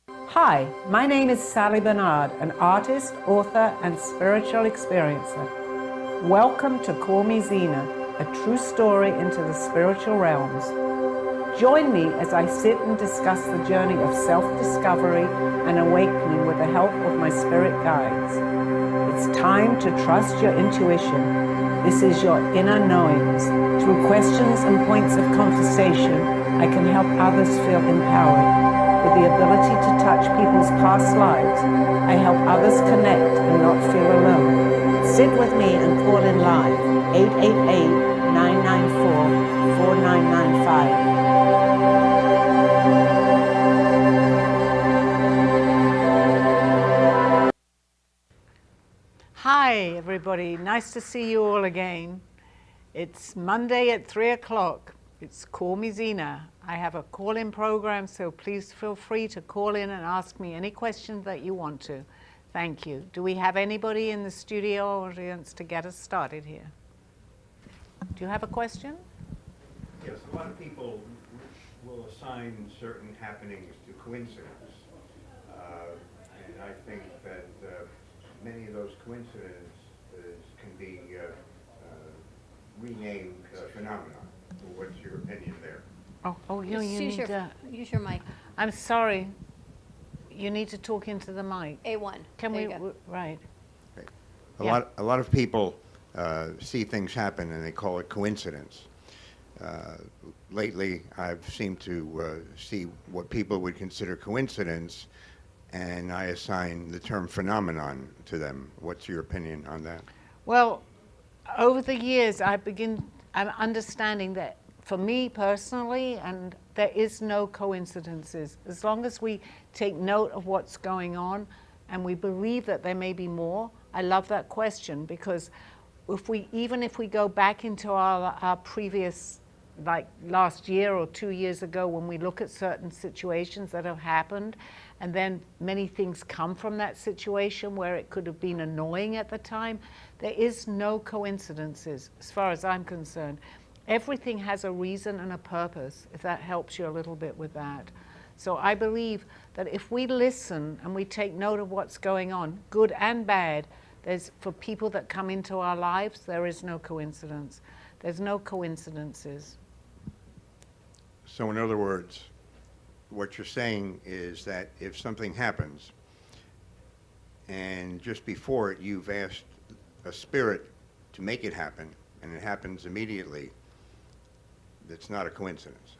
Hi, my name is Sally Barnard, an artist, author, and spiritual experiencer. Welcome to Call Me Zena, a true story into the spiritual realms. Join me as I sit and discuss the journey of self-discovery and awakening with the help of my spirit guides. It's time to trust your intuition. This is your inner knowings. Through questions and points of conversation, I can help others feel empowered. With the ability to touch people's past lives, I help others connect and not feel alone. Sit with me and call in live, 888-994-4995. Hi, everybody. Nice to see you all again. It's Monday at 3 o'clock. It's Call Me Zena. I have a call-in program, so please feel free to call in and ask me any questions that you want to. Thank you. Do we have anybody in the studio audience to get us started here? Do you have a question? Yes, a lot of people will assign certain happenings to coincidence. And I think that many of those coincidences can be renamed phenomena. What's your opinion there? Use your mic. I'm sorry. You need to talk into the mic. A1. Can there we? you go. Right. A lot of people see things happen and they call it coincidence. Lately, I've seemed to see what people would consider coincidence, and I assign the term phenomenon to them. What's your opinion on that? Well, over the years, I'm understanding that for me personally, and there is no coincidences. As long as we take note of what's going on and we believe that there may be more. I love that question, because even if we go back into our previous, like last year or 2 years ago, when we look at certain situations that have happened, and then many things come from that situation where it could have been annoying at the time, there is no coincidences as far as I'm concerned. Everything has a reason and a purpose, if that helps you a little bit with that. So I believe that if we listen and we take note of what's going on, good and bad, for people that come into our lives, there is no coincidence. There's no coincidences. So in other words, what you're saying is that if something happens and just before it you've asked a spirit to make it happen and it happens immediately, it's not a coincidence.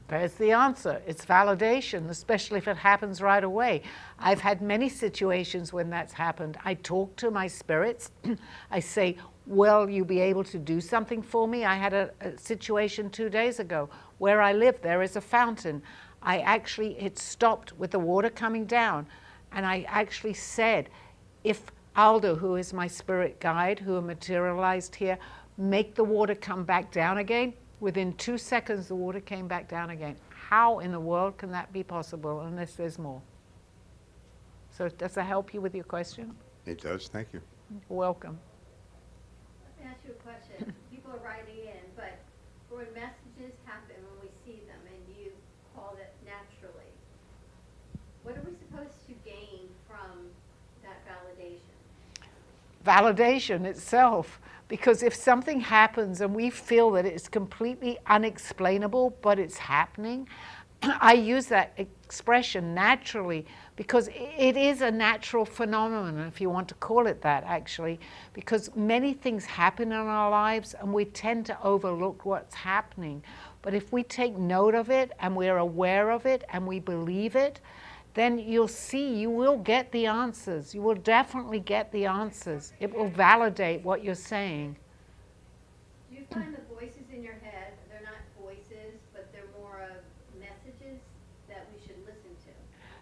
There's the answer. It's validation, especially if it happens right away. I've had many situations when that's happened. I talk to my spirits. I say, will you be able to do something for me? I had a situation 2 days ago. Where I live, there is a fountain. It stopped with the water coming down. And I actually said, if Aldo, who is my spirit guide, who materialized here, make the water come back down again, within 2 seconds, the water came back down again. How in the world can that be possible unless there's more? So does that help you with your question? It does, thank you. You're welcome. Let me ask you a question. People are writing in, but when messages happen, when we see them, and you called it naturally, what are we supposed to gain from that validation? Validation itself. Because if something happens and we feel that it's completely unexplainable, but it's happening, I use that expression naturally because it is a natural phenomenon, if you want to call it that, actually, because many things happen in our lives and we tend to overlook what's happening. But if we take note of it and we're aware of it and we believe it, then you'll see, you will get the answers. You will definitely get the answers. It will validate what you're saying. Do you find the voices in your head, they're not voices, but they're more of messages that we should listen to?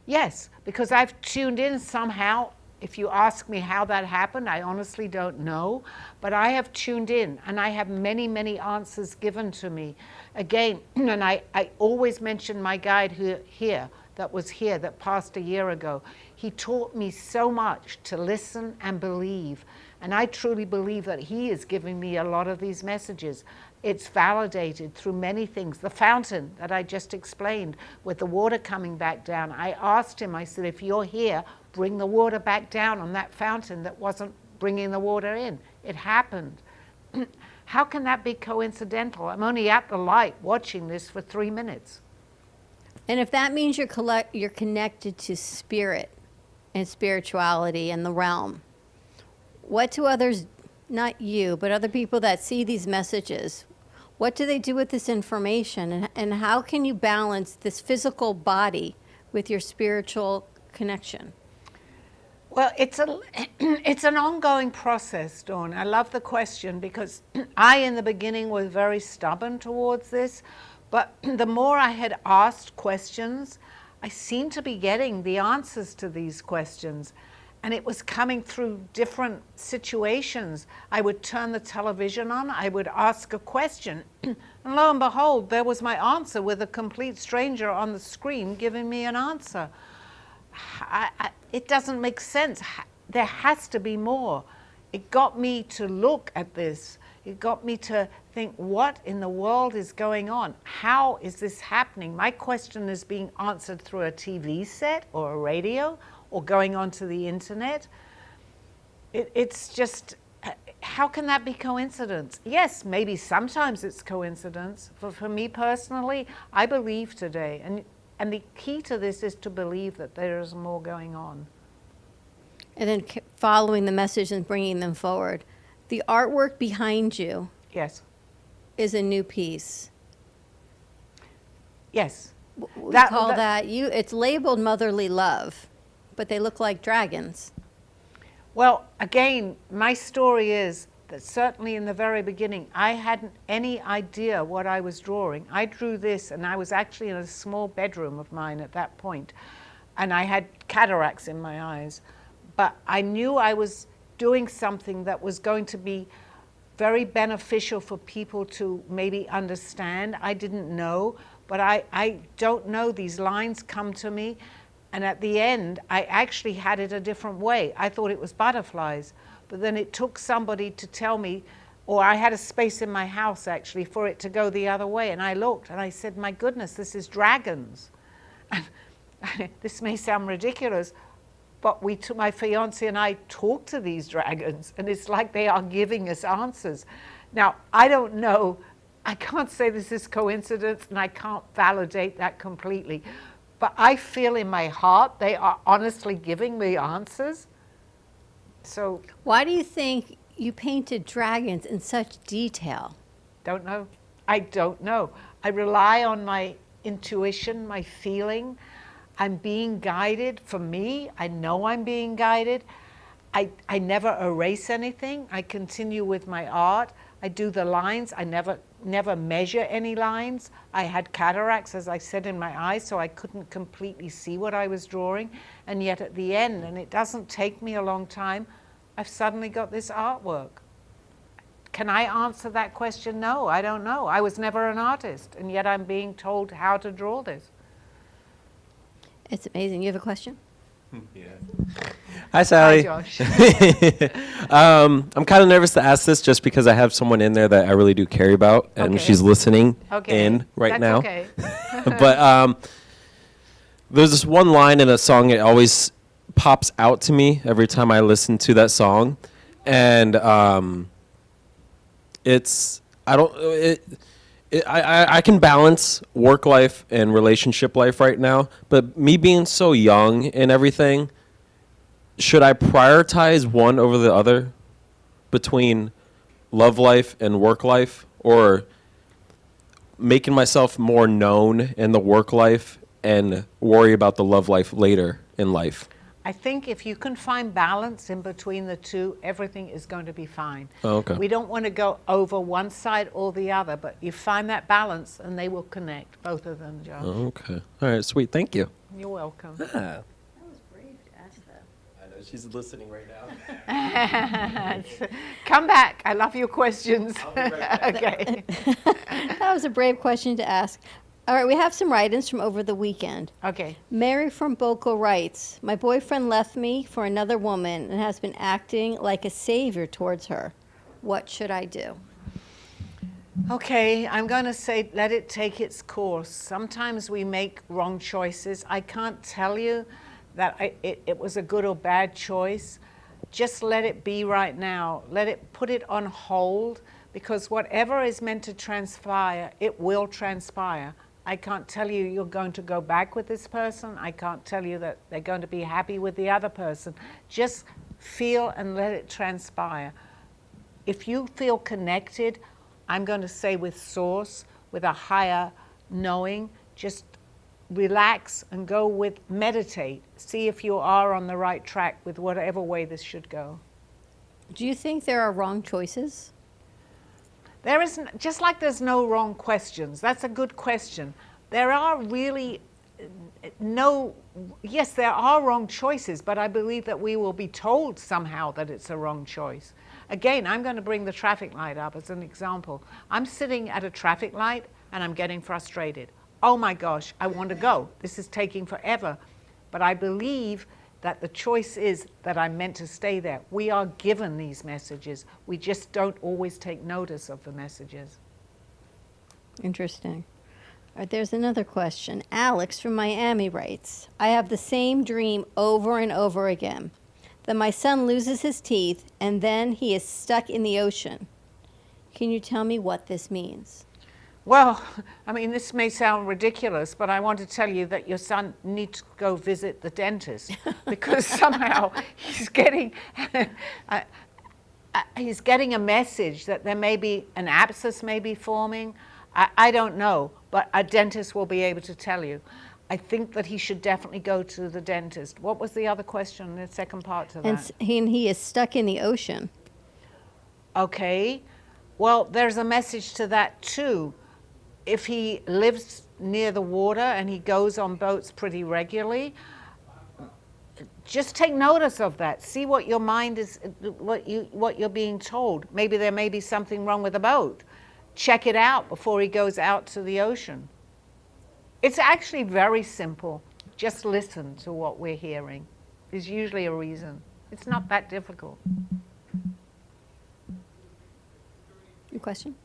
Yes, because I've tuned in somehow. If you ask me how that happened, I honestly don't know. But I have tuned in, and I have many, many answers given to me. Again, and I always mention my guide that passed a year ago. He taught me so much to listen and believe. And I truly believe that he is giving me a lot of these messages. It's validated through many things. The fountain that I just explained with the water coming back down, I asked him, I said, if you're here, bring the water back down on that fountain that wasn't bringing the water in. It happened. How can that be coincidental? I'm only at the light watching this for 3 minutes. And if that means you're connected to spirit and spirituality and the realm, what do others, not you, but other people that see these messages, what do they do with this information? And how can you balance this physical body with your spiritual connection? Well, it's an ongoing process, Dawn. I love the question because I, in the beginning, was very stubborn towards this. But the more I had asked questions, I seemed to be getting the answers to these questions. And it was coming through different situations. I would turn the television on, I would ask a question, and lo and behold, there was my answer with a complete stranger on the screen giving me an answer. It doesn't make sense. There has to be more. It got me to look at this. It got me to think, what in the world is going on? How is this happening? My question is being answered through a TV set or a radio or going onto the internet. It's just, how can that be coincidence? Yes, maybe sometimes it's coincidence. For me personally, I believe today. And the key to this is to believe that there is more going on. And then following the message and bringing them forward. The artwork behind you, yes, is a new piece. Yes. We call that, it's labeled motherly love, but they look like dragons. Well, again, my story is that certainly in the very beginning, I hadn't any idea what I was drawing. I drew this, and I was actually in a small bedroom of mine at that point, and I had cataracts in my eyes. But I knew I was doing something that was going to be very beneficial for people to maybe understand. I didn't know, but I don't know. These lines come to me, and at the end, I actually had it a different way. I thought it was butterflies, but then it took somebody to tell me, or I had a space in my house actually for it to go the other way, and I looked and I said, my goodness, this is dragons. This may sound ridiculous, but my fiance and I talk to these dragons, and it's like they are giving us answers. Now, I don't know, I can't say this is coincidence, and I can't validate that completely, but I feel in my heart they are honestly giving me answers. So, why do you think you painted dragons in such detail? Don't know. I don't know. I rely on my intuition, my feeling. I'm being guided. For me, I know I'm being guided. I never erase anything. I continue with my art. I do the lines. I never measure any lines. I had cataracts, as I said, in my eyes, so I couldn't completely see what I was drawing. And yet at the end, and it doesn't take me a long time, I've suddenly got this artwork. Can I answer that question? No, I don't know. I was never an artist, and yet I'm being told how to draw this. It's amazing. You have a question? Yeah. Hi, Sally. Hi, Josh. I'm kind of nervous to ask this just because I have someone in there that I really do care about, and Okay. she's listening Okay. in right That's now. Okay. But there's this one line in a song that always pops out to me every time I listen to that song, and I can balance work life and relationship life right now, but me being so young and everything, should I prioritize one over the other between love life and work life, or making myself more known in the work life and worry about the love life later in life? I think if you can find balance in between the two, everything is going to be fine. Oh, okay. We don't want to go over one side or the other, but you find that balance and they will connect, both of them, Josh. Okay. All right, sweet. Thank you. You're welcome. That was brave to ask that. I know she's listening right now. Come back. I love your questions. I'll be right back. Okay. That was a brave question to ask. All right, we have some write-ins from over the weekend. Okay. Mary from Boca writes, my boyfriend left me for another woman and has been acting like a savior towards her. What should I do? Okay, I'm going to say let it take its course. Sometimes we make wrong choices. I can't tell you that it was a good or bad choice. Just let it be right now. Put it on hold, because whatever is meant to transpire, it will transpire. I can't tell you you're going to go back with this person. I can't tell you that they're going to be happy with the other person. Just feel and let it transpire. If you feel connected, I'm going to say with source, with a higher knowing, just relax and go with meditate. See if you are on the right track with whatever way this should go. Do you think there are wrong choices? There isn't, just like there's no wrong questions. That's a good question. There are really yes, there are wrong choices, but I believe that we will be told somehow that it's a wrong choice. Again, I'm going to bring the traffic light up as an example. I'm sitting at a traffic light and I'm getting frustrated. Oh my gosh, I want to go. This is taking forever. But I believe that the choice is that I'm meant to stay there. We are given these messages. We just don't always take notice of the messages. Interesting. All right, there's another question. Alex from Miami writes, I have the same dream over and over again. That my son loses his teeth and then he is stuck in the ocean. Can you tell me what this means? Well, I mean, this may sound ridiculous, but I want to tell you that your son needs to go visit the dentist because somehow he's getting a message that there may be an abscess may be forming. I don't know, but a dentist will be able to tell you. I think that he should definitely go to the dentist. What was the other question, the second part to that? And he is stuck in the ocean. Okay. Well, there's a message to that too. If he lives near the water and he goes on boats pretty regularly, just take notice of that. See what your mind is, what you're being told. Maybe there may be something wrong with the boat. Check it out before he goes out to the ocean. It's actually very simple. Just listen to what we're hearing. There's usually a reason. It's not that difficult. Your question?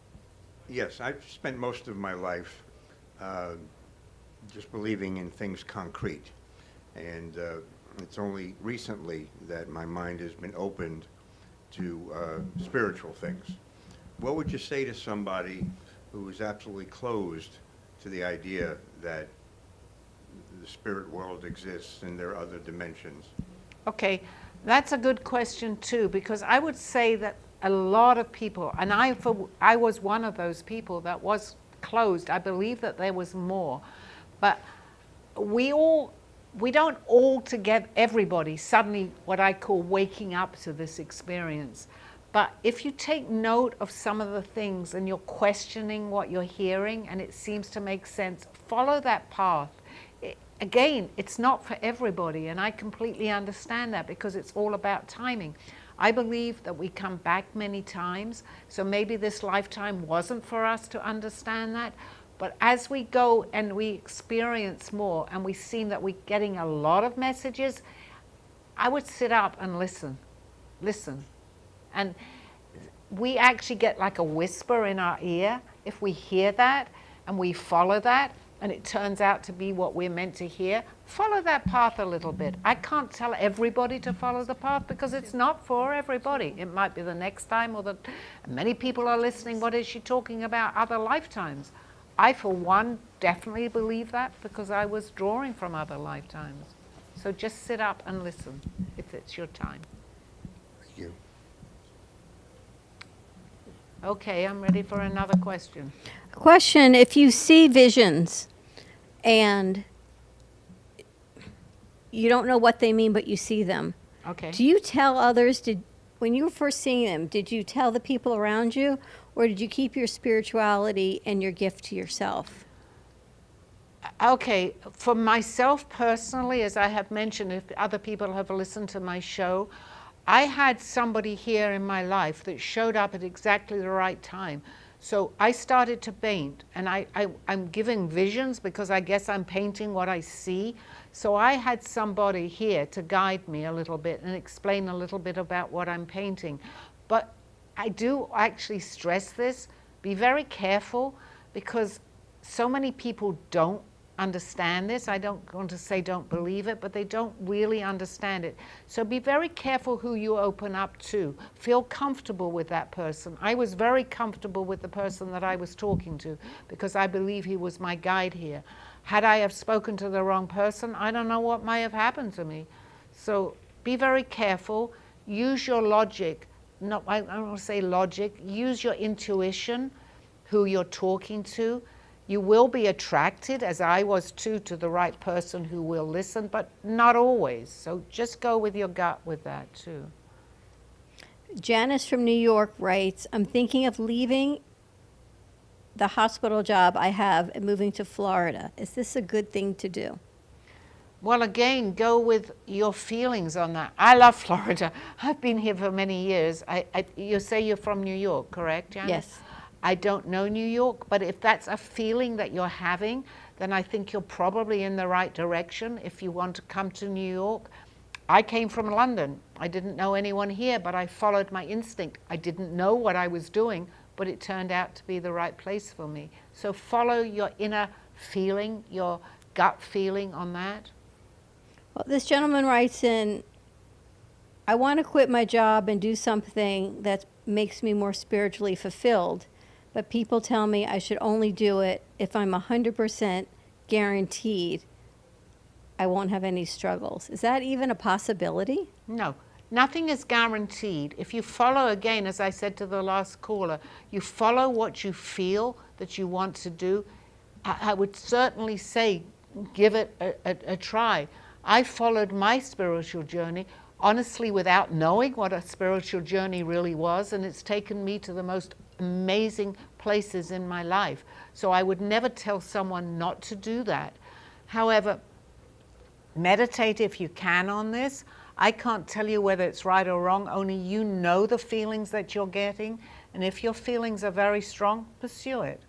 Yes, I've spent most of my life just believing in things concrete. And it's only recently that my mind has been opened to spiritual things. What would you say to somebody who is absolutely closed to the idea that the spirit world exists and there are other dimensions? Okay, that's a good question too, because I would say that a lot of people, and I was one of those people that was closed. I believe that there was more, but we don't all together, everybody suddenly what I call waking up to this experience. But if you take note of some of the things and you're questioning what you're hearing and it seems to make sense, follow that path. Again, it's not for everybody, and I completely understand that because it's all about timing. I believe that we come back many times, so maybe this lifetime wasn't for us to understand that. But as we go and we experience more and we see that we're getting a lot of messages, I would sit up and listen. And we actually get like a whisper in our ear. If we hear that and we follow that, and it turns out to be what we're meant to hear, follow that path a little bit. I can't tell everybody to follow the path because it's not for everybody. It might be the next time, or many people are listening, what is she talking about, other lifetimes? I, for one, definitely believe that because I was drawing from other lifetimes. So just sit up and listen if it's your time. Thank you. Okay, I'm ready for another question. Question, if you see visions and you don't know what they mean, but you see them, Okay. do you tell others, when you were first seeing them, did you tell the people around you, or did you keep your spirituality and your gift to yourself? Okay, for myself personally, as I have mentioned, if other people have listened to my show, I had somebody here in my life that showed up at exactly the right time. So I started to paint, and I'm giving visions because I guess I'm painting what I see. So I had somebody here to guide me a little bit and explain a little bit about what I'm painting. But I do actually stress this. Be very careful, because so many people don't understand this. I don't want to say don't believe it, but they don't really understand it. So be very careful who you open up to. Feel comfortable with that person. I was very comfortable with the person that I was talking to, because I believe he was my guide here. Had I have spoken to the wrong person, I don't know what might have happened to me. So be very careful. Use your logic. I don't want to say logic. Use your intuition, who you're talking to. You will be attracted, as I was too, to the right person who will listen, but not always. So just go with your gut with that too. Janice from New York writes, I'm thinking of leaving the hospital job I have and moving to Florida. Is this a good thing to do? Well, again, go with your feelings on that. I love Florida. I've been here for many years. You say you're from New York, correct, Janice? Yes. I don't know New York, but if that's a feeling that you're having, then I think you're probably in the right direction if you want to come to New York. I came from London. I didn't know anyone here, but I followed my instinct. I didn't know what I was doing, but it turned out to be the right place for me. So follow your inner feeling, your gut feeling on that. Well, this gentleman writes in, I want to quit my job and do something that makes me more spiritually fulfilled, but people tell me I should only do it if I'm 100% guaranteed I won't have any struggles. Is that even a possibility? No, nothing is guaranteed. If you follow, again, as I said to the last caller, you follow what you feel that you want to do, I would certainly say give it a try. I followed my spiritual journey, honestly, without knowing what a spiritual journey really was, and it's taken me to the most amazing places in my life. So I would never tell someone not to do that. However, meditate if you can on this. I can't tell you whether it's right or wrong, only you know the feelings that you're getting, and if your feelings are very strong, pursue it.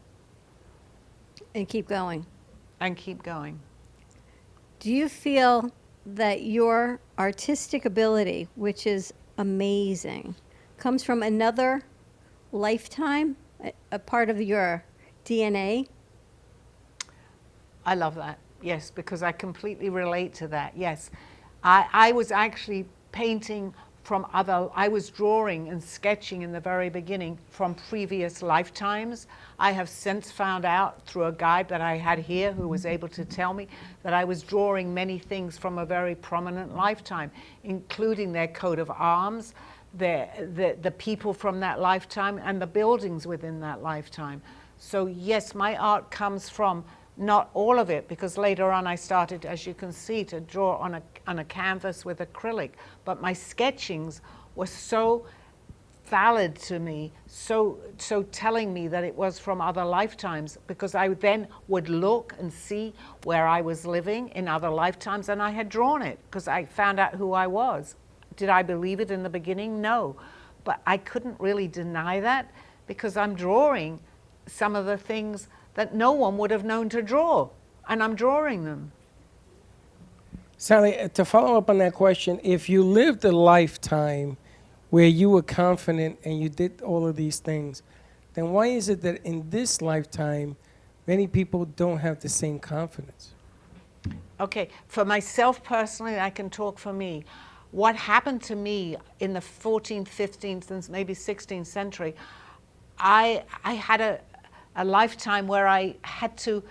And keep going. And keep going. Do you feel that your artistic ability, which is amazing, comes from another lifetime, a part of your DNA? I love that, yes, because I completely relate to that, yes. I was actually painting from I was drawing and sketching in the very beginning from previous lifetimes. I have since found out through a guide that I had here who was able to tell me that I was drawing many things from a very prominent lifetime, including their coat of arms, the people from that lifetime, and the buildings within that lifetime. So yes, my art comes from not all of it, because later on I started, as you can see, to draw on a canvas with acrylic. But my sketchings were so valid to me, so telling me that it was from other lifetimes, because I then would look and see where I was living in other lifetimes, and I had drawn it because I found out who I was. Did I believe it in the beginning? No. But I couldn't really deny that, because I'm drawing some of the things that no one would have known to draw, and I'm drawing them. Sally, to follow up on that question, if you lived a lifetime where you were confident and you did all of these things, then why is it that in this lifetime, many people don't have the same confidence? Okay, for myself personally, I can talk for me. What happened to me in the 14th, 15th, and maybe 16th century, I had a lifetime where I had to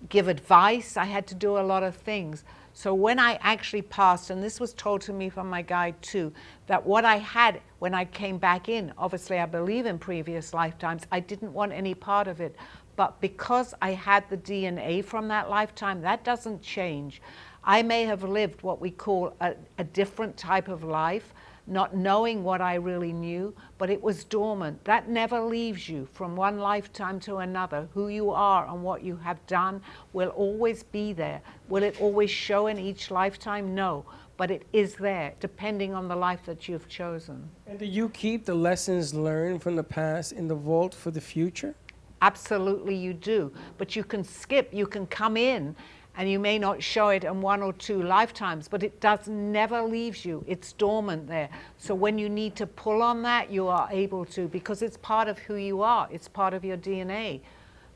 give advice, I had to do a lot of things. So when I actually passed, and this was told to me from my guide too, that what I had when I came back in, obviously I believe in previous lifetimes, I didn't want any part of it. But because I had the DNA from that lifetime, that doesn't change. I may have lived what we call a different type of life, not knowing what I really knew, but it was dormant. That never leaves you from one lifetime to another. Who you are and what you have done will always be there. Will it always show in each lifetime? No, but it is there, depending on the life that you've chosen. And do you keep the lessons learned from the past in the vault for the future? Absolutely you do, but you can skip, you can come in And you may not show it in 1 or 2 lifetimes, but it never leaves you. It's dormant there. So when you need to pull on that, you are able to, because it's part of who you are. It's part of your DNA.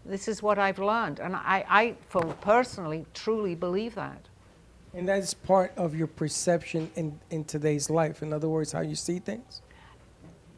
This is what I've learned. And I personally, truly believe that. And that's part of your perception in today's life. In other words, how you see things?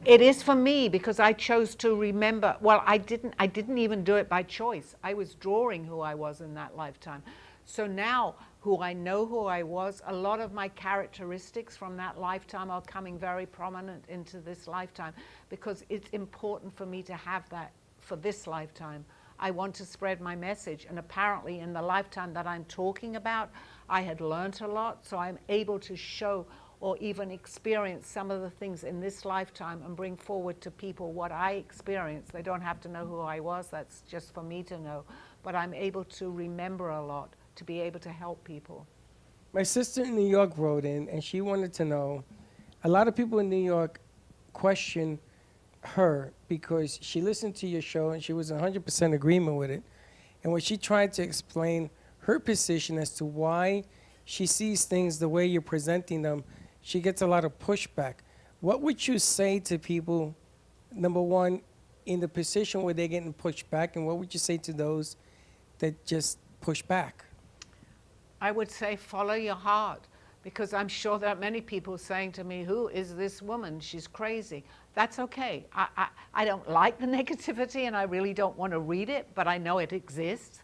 It is for me, because I chose to remember. Well, I didn't even do it by choice. I was drawing who I was in that lifetime. So now, who I know who I was, a lot of my characteristics from that lifetime are coming very prominent into this lifetime, because it's important for me to have that for this lifetime. I want to spread my message, and apparently in the lifetime that I'm talking about, I had learned a lot, so I'm able to show or even experience some of the things in this lifetime and bring forward to people what I experienced. They don't have to know who I was, that's just for me to know, but I'm able to remember a lot, to be able to help people. My sister in New York wrote in, and she wanted to know, a lot of people in New York question her because she listened to your show and she was 100% agreement with it. And when she tried to explain her position as to why she sees things the way you're presenting them, she gets a lot of pushback. What would you say to people, number one, in the position where they're getting pushed back, and what would you say to those that just push back? I would say follow your heart, because I'm sure there are many people saying to me, who is this woman? She's crazy. That's okay. I don't like the negativity, and I really don't want to read it, but I know it exists.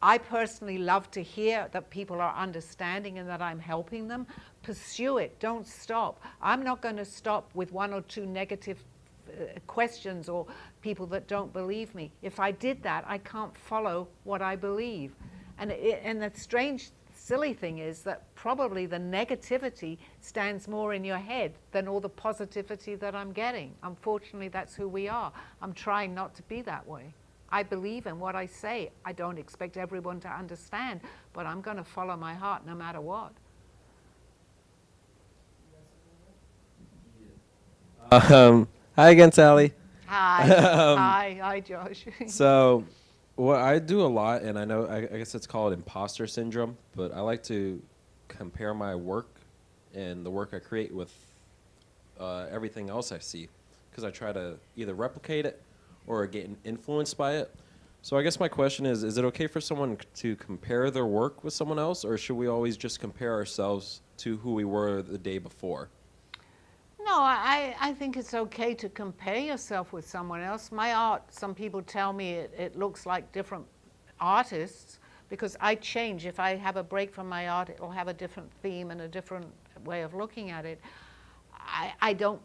I personally love to hear that people are understanding and that I'm helping them. Pursue it. Don't stop. I'm not going to stop with 1 or 2 negative questions or people that don't believe me. If I did that, I can't follow what I believe. And the strange, silly thing is that probably the negativity stands more in your head than all the positivity that I'm getting. Unfortunately, that's who we are. I'm trying not to be that way. I believe in what I say. I don't expect everyone to understand, but I'm going to follow my heart no matter what. Hi again, Sally. Hi. Hi, Josh. So, what I do a lot, and I guess it's called imposter syndrome, but I like to compare my work and the work I create with everything else I see, because I try to either replicate it or get influenced by it. So I guess my question is it okay for someone to compare their work with someone else, or should we always just compare ourselves to who we were the day before? No, I think it's okay to compare yourself with someone else. My art, some people tell me it looks like different artists, because I change. If I have a break from my art, it'll have a different theme and a different way of looking at it. I don't,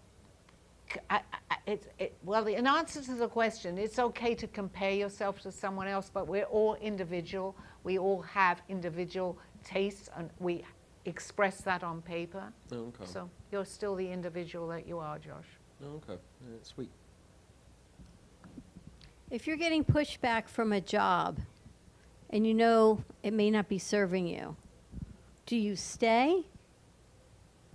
well, in answer to the question, it's okay to compare yourself to someone else, but we're all individual. We all have individual tastes, and we express that on paper. Okay. So you're still the individual that you are, Josh. Okay. Sweet. If you're getting pushback from a job and you know it may not be serving you, do you stay?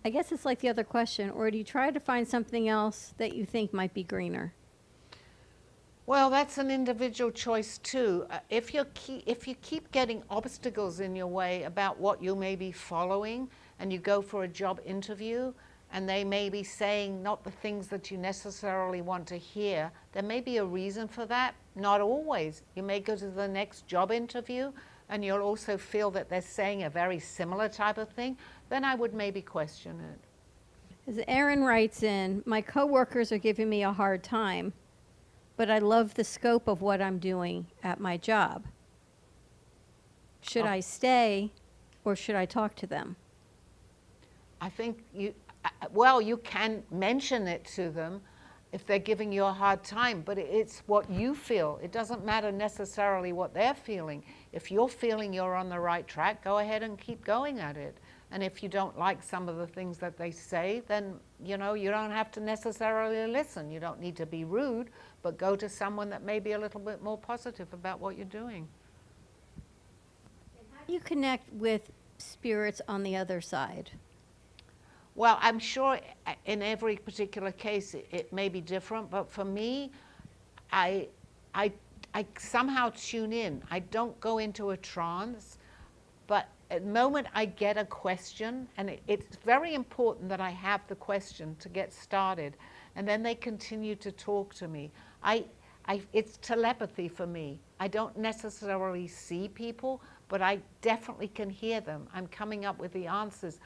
I guess it's like the other question, or do you try to find something else that you think might be greener? Well, that's an individual choice too. If you keep getting obstacles in your way about what you may be following, and you go for a job interview, and they may be saying not the things that you necessarily want to hear, there may be a reason for that. Not always. You may go to the next job interview, and you'll also feel that they're saying a very similar type of thing. Then I would maybe question it. As Aaron writes in, my coworkers are giving me a hard time, but I love the scope of what I'm doing at my job. Should I stay, or should I talk to them? I think you can mention it to them if they're giving you a hard time, but it's what you feel. It doesn't matter necessarily what they're feeling. If you're feeling you're on the right track, go ahead and keep going at it. And if you don't like some of the things that they say, then you don't have to necessarily listen. You don't need to be rude, but go to someone that may be a little bit more positive about what you're doing. How do you connect with spirits on the other side? Well, I'm sure in every particular case it may be different, but for me, I somehow tune in. I don't go into a trance. But at the moment I get a question, and it's very important that I have the question to get started, and then they continue to talk to me. It's telepathy for me. I don't necessarily see people, but I definitely can hear them. I'm coming up with the answers.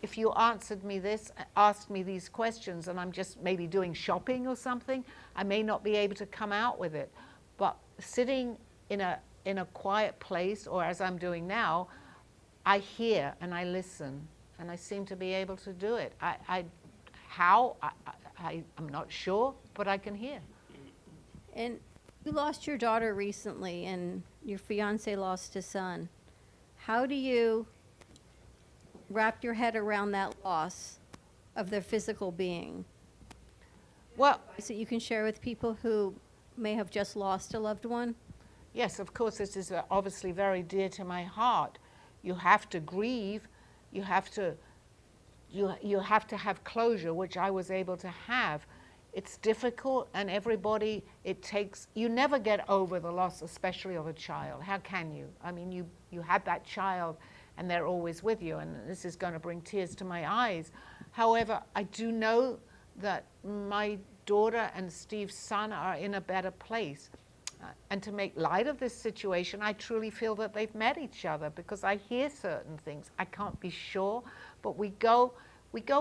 If you asked me these questions, and I'm just maybe doing shopping or something, I may not be able to come out with it. But sitting in a quiet place, or as I'm doing now, I hear and I listen, and I seem to be able to do it. I'm not sure, but I can hear. And you lost your daughter recently, and your fiance lost his son. How do you wrap your head around that loss of their physical being? Well, So you can share with people who may have just lost a loved one? yes, of course, this is obviously very dear to my heart. You have to grieve. You have to have closure, which I was able to have. It's difficult, and everybody, you never get over the loss, especially of a child. How can you? I mean, you had that child, and they're always with you, and this is going to bring tears to my eyes. However, I do know that my daughter and Steve's son are in a better place. And to make light of this situation, I truly feel that they've met each other, because I hear certain things. I can't be sure, but we go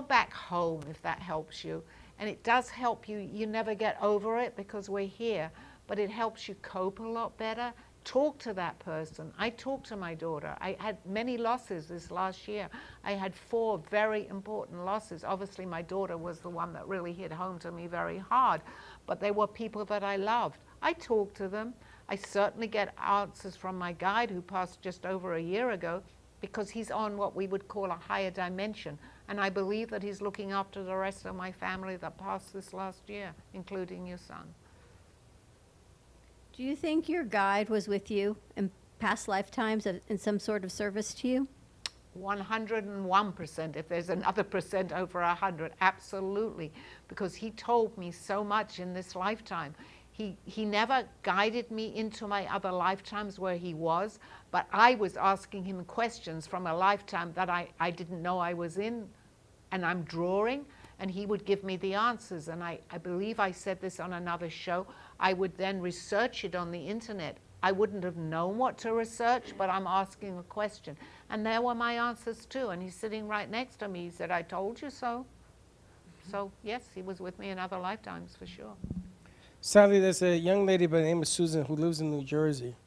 back home, if that helps you. And it does help you. You never get over it because we're here, but it helps you cope a lot better. Talk to that person. I talked to my daughter. I had many losses this last year. I had 4 very important losses. Obviously, my daughter was the one that really hit home to me very hard, but they were people that I loved. I talked to them. I certainly get answers from my guide, who passed just over a year ago, because he's on what we would call a higher dimension. And I believe that he's looking after the rest of my family that passed this last year, including your son. Do you think your guide was with you in past lifetimes in some sort of service to you? 101%. If there's another percent over 100, absolutely. Because he told me so much in this lifetime. He never guided me into my other lifetimes where he was, but I was asking him questions from a lifetime that I didn't know I was in, and I'm drawing, and he would give me the answers. And I believe I said this on another show. I would then research it on the internet. I wouldn't have known what to research, but I'm asking a question. And there were my answers too. And he's sitting right next to me. He said, I told you so. So yes, he was with me in other lifetimes for sure. Sally, there's a young lady by the name of Susan who lives in New Jersey.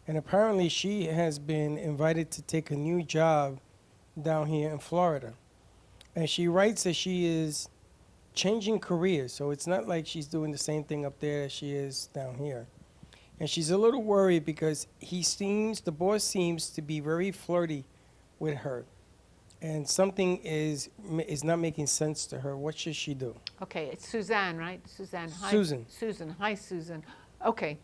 And apparently she has been invited to take a new job down here in Florida. And she writes that she is changing careers. So it's not like she's doing the same thing up there as she is down here. And she's a little worried because the boss seems to be very flirty with her. And something is not making sense to her. What should she do? Okay, it's Suzanne, right? Suzanne. Hi. Susan. Susan. Hi, Susan. Okay.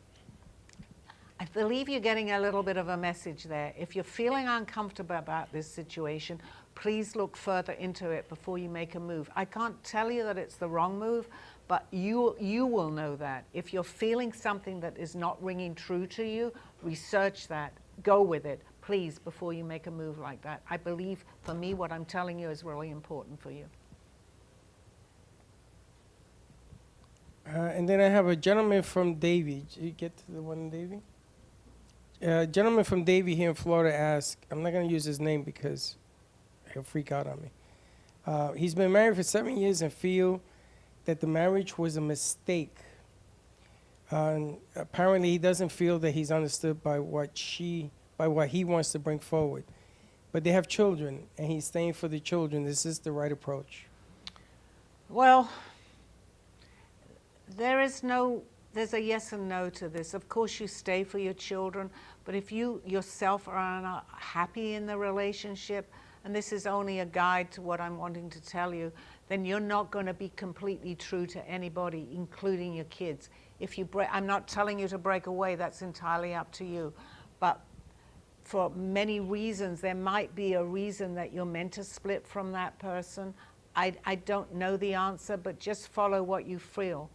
I believe you're getting a little bit of a message there. If you're feeling uncomfortable about this situation, please look further into it before you make a move. I can't tell you that it's the wrong move, but you will know that. If you're feeling something that is not ringing true to you, research that. Go with it, please, before you make a move like that. I believe, for me, what I'm telling you is really important for you. And then I have a gentleman from Davie. Did you get to the one in Davie? A gentleman from Davie here in Florida asked, I'm not going to use his name because he'll freak out on me. He's been married for 7 years and feel that the marriage was a mistake. Apparently he doesn't feel that he's understood by what he wants to bring forward. But they have children, and he's staying for the children. Is this the right approach? Well, there's a yes and no to this. Of course you stay for your children, but if you yourself are not happy in the relationship, and this is only a guide to what I'm wanting to tell you, then you're not going to be completely true to anybody, including your kids. If you I'm not telling you to break away, that's entirely up to you. But for many reasons, there might be a reason that you're meant to split from that person. I don't know the answer, but just follow what you feel.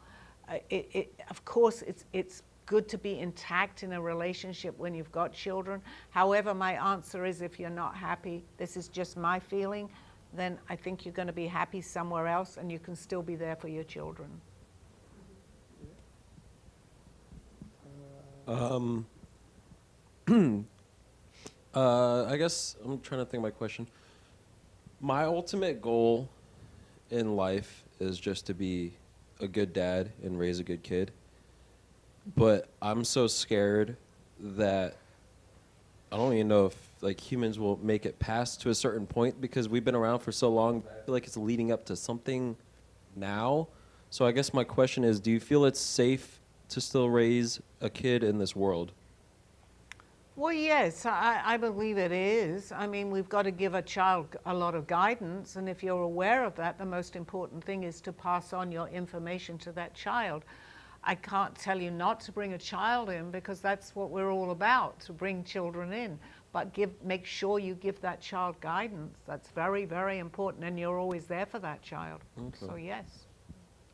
Of course, it's good to be intact in a relationship when you've got children. However, my answer is if you're not happy, this is just my feeling, then I think you're going to be happy somewhere else and you can still be there for your children. I guess I'm trying to think of my question. My ultimate goal in life is just to be a good dad and raise a good kid. But I'm so scared that I don't even know if like humans will make it past to a certain point because we've been around for so long. I feel like it's leading up to something now. So I guess my question is, do you feel it's safe to still raise a kid in this world? Well, yes, I believe it is. I mean, we've got to give a child a lot of guidance, and if you're aware of that, the most important thing is to pass on your information to that child. I can't tell you not to bring a child in because that's what we're all about, to bring children in. But make sure you give that child guidance. That's very, very important, and you're always there for that child. Okay. So yes,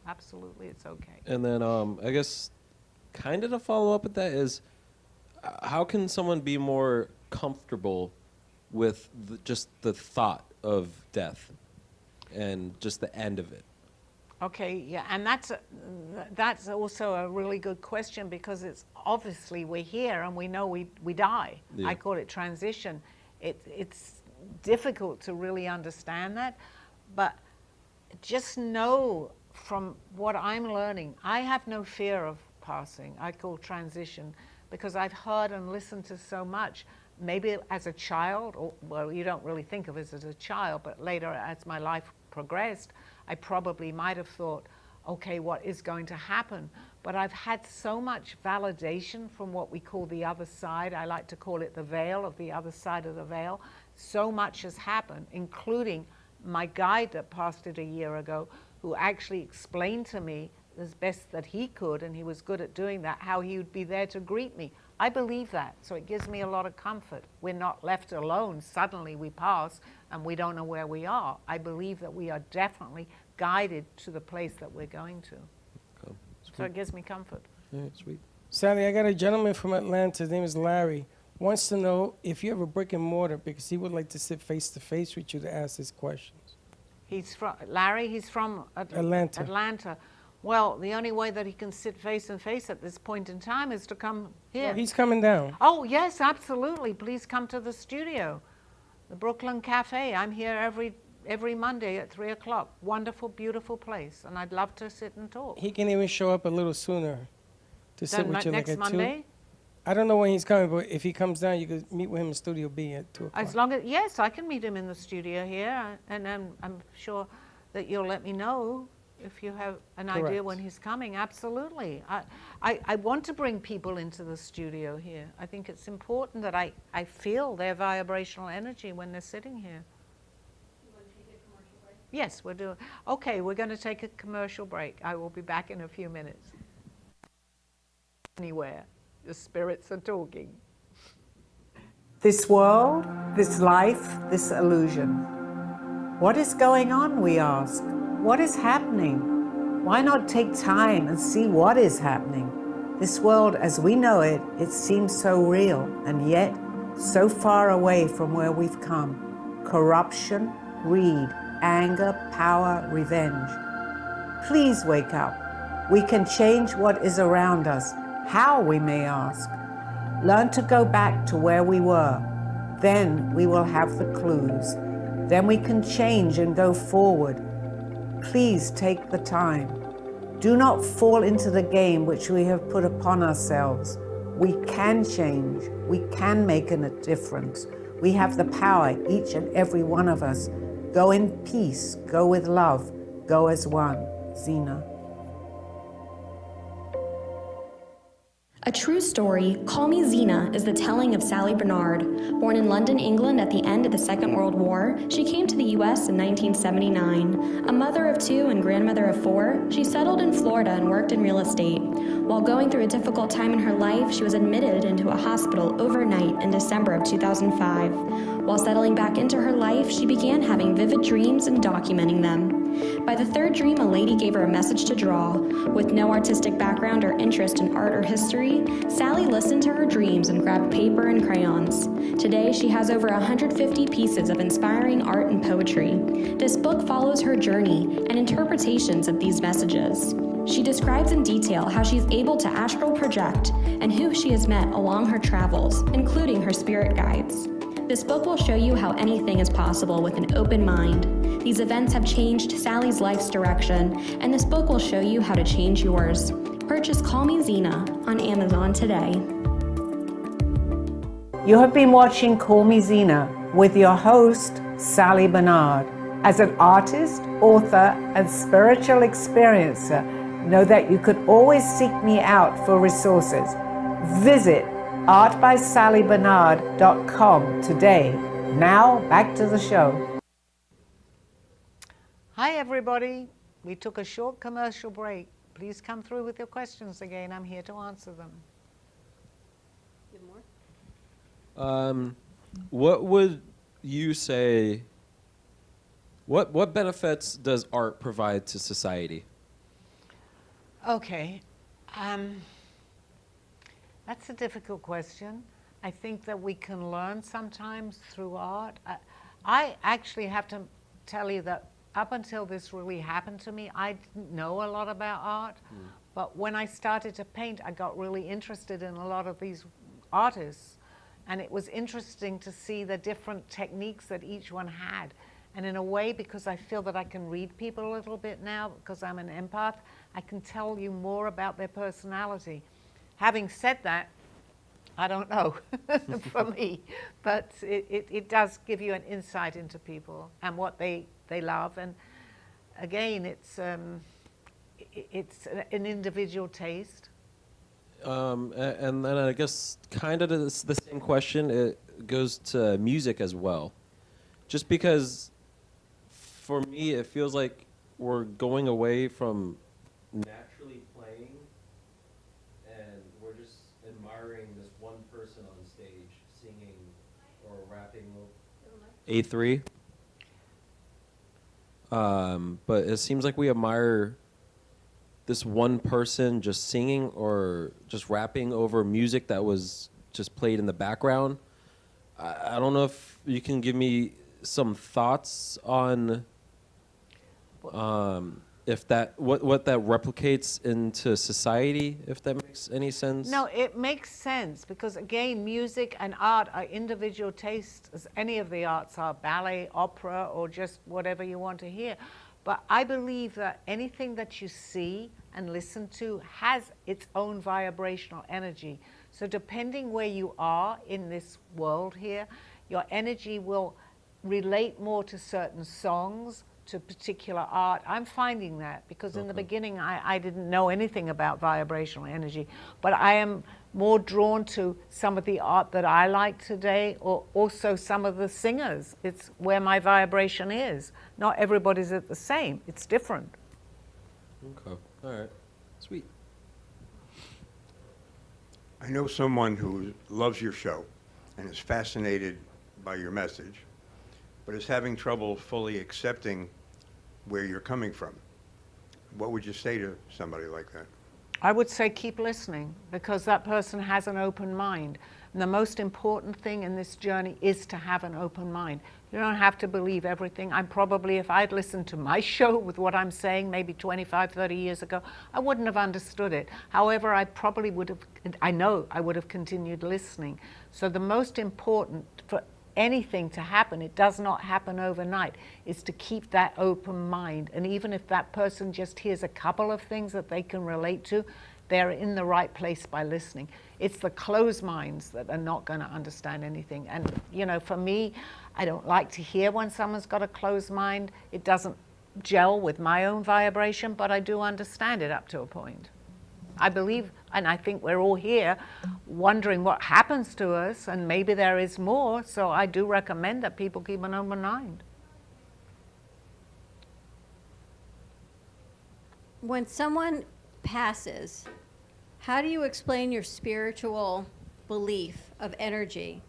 absolutely, it's okay. And then I guess kind of to follow up with that is, how can someone be more comfortable with just the thought of death and just the end of it? Okay, yeah, and that's also a really good question because it's obviously we're here and we know we die. Yeah. I call it transition. It's difficult to really understand that, but just know from what I'm learning, I have no fear of passing. I call transition because I've heard and listened to so much. Maybe as a child, or well, you don't really think of it as a child, but later as my life progressed, I probably might have thought, okay, what is going to happen? But I've had so much validation from what we call the other side. I like to call it the veil, of the other side of the veil. So much has happened, including my guide that passed it a year ago, who actually explained to me as best that he could, and he was good at doing that, how he would be there to greet me. I believe that, so it gives me a lot of comfort. We're not left alone. Suddenly we pass and we don't know where we are. I believe that we are definitely guided to the place that we're going to. Cool. So it gives me comfort. Yeah, sweet. Sally, I got a gentleman from Atlanta, his name is Larry, wants to know if you have a brick and mortar because he would like to sit face to face with you to ask his questions. He's from, Larry, he's from Atlanta. Well, the only way that he can sit face to face at this point in time is to come here. Well, he's coming down. Oh, yes, absolutely. Please come to the studio, the Brooklyn Cafe. I'm here every Monday at 3 o'clock. Wonderful, beautiful place, and I'd love to sit and talk. He can even show up a little sooner to sit with you like at 2. Next Monday? I don't know when he's coming, but if he comes down, you could meet with him in Studio B at 2 o'clock. As long as, yes, I can meet him in the studio here, and I'm sure that you'll let me know if you have an idea when he's coming. Absolutely. I want to bring people into the studio here. I think it's important that I feel their vibrational energy when they're sitting here. You want to take a commercial break? Yes, we're doing. Okay, we're going to take a commercial break. I will be back in a few minutes. Anywhere, the spirits are talking. This world, this life, this illusion. What is going on, we ask? What is happening? Why not take time and see what is happening? This world as we know it, it seems so real and yet so far away from where we've come. Corruption, greed, anger, power, revenge. Please wake up. We can change what is around us. How, we may ask? Learn to go back to where we were. Then we will have the clues. Then we can change and go forward. Please take the time. Do not fall into the game which we have put upon ourselves. We can change. We can make a difference. We have the power, each and every one of us. Go in peace. Go with love. Go as one. Zena. A true story, Call Me Zena, is the telling of Sally Barnard. Born in London, England at the end of the Second World War, she came to the U.S. in 1979. A mother of 2 and grandmother of 4, she settled in Florida and worked in real estate. While going through a difficult time in her life, she was admitted into a hospital overnight in December of 2005. While settling back into her life, she began having vivid dreams and documenting them. By the third dream, a lady gave her a message to draw. With no artistic background or interest in art or history, Sally listened to her dreams and grabbed paper and crayons. Today, she has over 150 pieces of inspiring art and poetry. This book follows her journey and interpretations of these messages. She describes in detail how she's able to astral project and who she has met along her travels, including her spirit guides. This book will show you how anything is possible with an open mind. These events have changed Sally's life's direction, and this book will show you how to change yours. Purchase Call Me Zena on Amazon today. You have been watching Call Me Zena with your host, Sally Barnard. As an artist, author, and spiritual experiencer, know that you could always seek me out for resources. Visit artbysallybarnard.com today. Now, back to the show. Hi, everybody. We took a short commercial break. Please come through with your questions again. I'm here to answer them. What would you say? What benefits does art provide to society? Okay. That's a difficult question. I think that we can learn sometimes through art. I actually have to tell you that up until this really happened to me, I didn't know a lot about art. But when I started to paint, I got really interested in a lot of these artists. And it was interesting to see the different techniques that each one had. And in a way, because I feel that I can read people a little bit now, because I'm an empath, I can tell you more about their personality. Having said that, I don't know for me, but it does give you an insight into people and what they love. And again, it's an individual taste. And then I guess kind of the same question, it goes to music as well. Just because for me, it feels like we're going away from naturally playing and we're just admiring this one person on stage singing or rapping. A3. But it seems like we admire this one person just singing or just rapping over music that was just played in the background. I don't know if you can give me some thoughts on if that what that replicates into society, if that makes any sense. No, it makes sense because again, music and art are individual tastes, as any of the arts are, ballet, opera, or just whatever you want to hear. But I believe that anything that you see and listen to has its own vibrational energy. So depending where you are in this world here, your energy will relate more to certain songs, to particular art. I'm finding that because in the beginning I didn't know anything about vibrational energy, but I am more drawn to some of the art that I like today, or also some of the singers. It's where my vibration is. Not everybody's at the same. It's different. Okay. All right. Sweet. I know someone who loves your show and is fascinated by your message, but is having trouble fully accepting where you're coming from. What would you say to somebody like that? I would say keep listening because that person has an open mind. And the most important thing in this journey is to have an open mind. You don't have to believe everything. I'm probably, if I'd listened to my show with what I'm saying maybe 25, 30 years ago, I wouldn't have understood it. However, I probably would have, I know I would have continued listening. So the most important for anything to happen, it does not happen overnight, is to keep that open mind. And even if that person just hears a couple of things that they can relate to, they're in the right place by listening. It's the closed minds that are not going to understand anything. And, you know, for me, I don't like to hear when someone's got a closed mind. It doesn't gel with my own vibration, but I do understand it up to a point. I believe, and I think we're all here wondering what happens to us, and maybe there is more, so I do recommend that people keep an open mind. When someone passes, how do you explain your spiritual belief of energy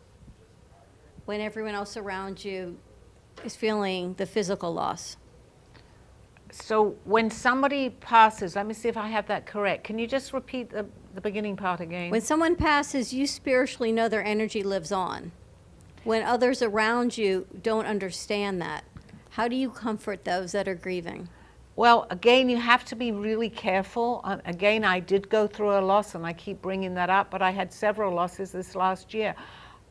when everyone else around you is feeling the physical loss? So when somebody passes, let me see if I have that correct. Can you just repeat the beginning part again? When someone passes, you spiritually know their energy lives on. When others around you don't understand that, how do you comfort those that are grieving? Well, again, you have to be really careful. Again, I did go through a loss, and I keep bringing that up, but I had several losses this last year.